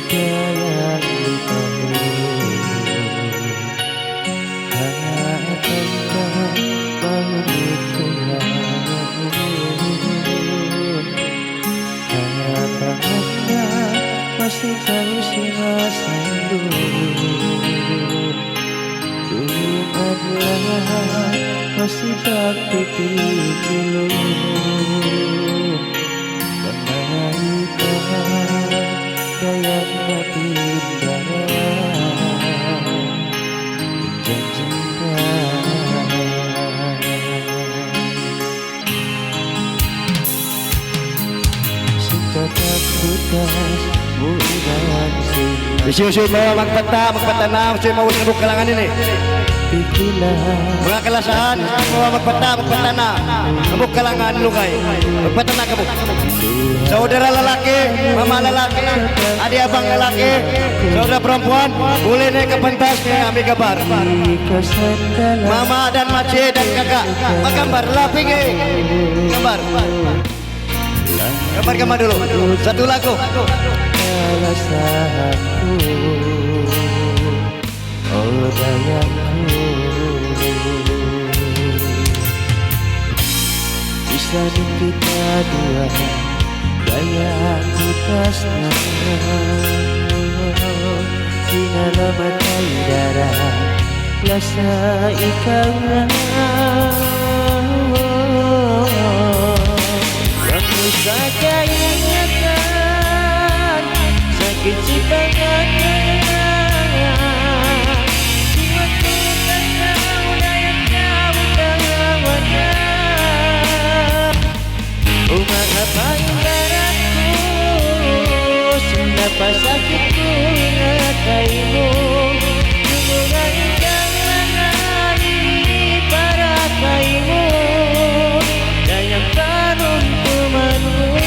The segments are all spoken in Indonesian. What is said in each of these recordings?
yang ditaruh. Akankah mautku apakah masih kau simpan dulu. Dulu adalah masih bakti dulu. Dayang mati darah hujan cinta. Cinta tak putas bulan sinar. Isu-isu mau magpatanaw siya mau sa kalangan ini. Mga kalasahan, mga magpatana, kabuk kalangan lugay, magpatana kabuk. Saudara lelaki, mama lelaki, adik abang lelaki, saudara perempuan, boleh naik ke pentas nih ambil gambar. Mama dan mace dan kakak, gambar laping gambar. Gambar dulu, satu lagu. Alasanku, oh dayangku, bisa kita dua gaya kutasnya di dalam mata darah rasa ikaulah aku saja ingatan sakit cinta apa sakitku ingatimu. Hubungan jangan ini para kaimu dayang tanun temanmu.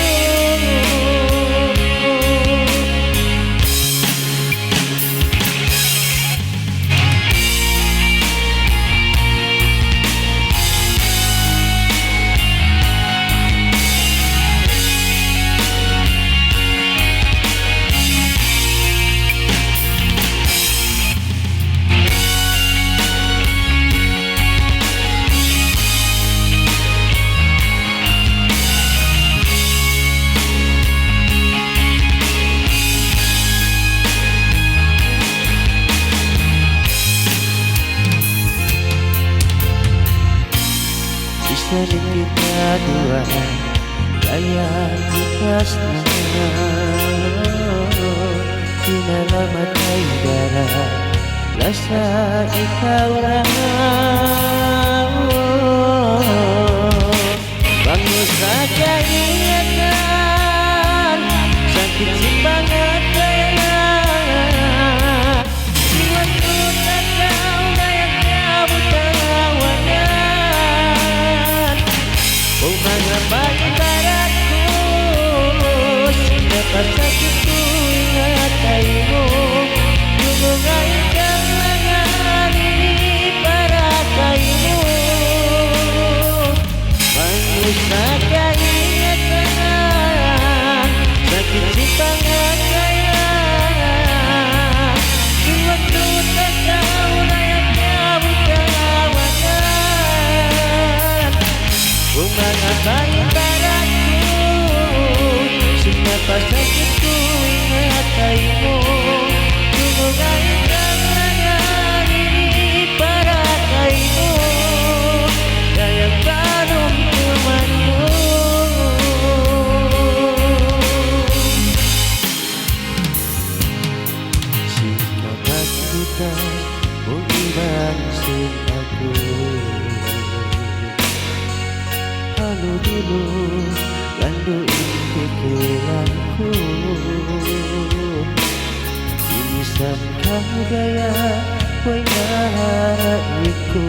Bisa kita dua gaya kutasnya di dalam mata darah rasa ikaulah bangun saja ingatan sakit simpangan dayang jiwaku tak tahu dayangnya bukan lawannya. Oh mengapa ibaratku siapa sakitku ingatimu. Hubungan jangan ini para kaimu manusia ingatan sakit simpangan dayang jiwaku tak tahu layaknya bukan lawannya. Mengapa ibaratku siapa sakitku ingatimu. Hubungan jangan ini para kaimu dayang tanum temanmu. Sikap kita menghilang cintaku. Halo dulu gandu pikiranku. Bisakah gaya mengharapiku.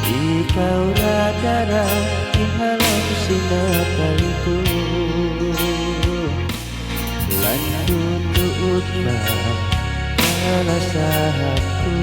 Ikau radara di halau sinatariku. Lan tutuplah alasanku.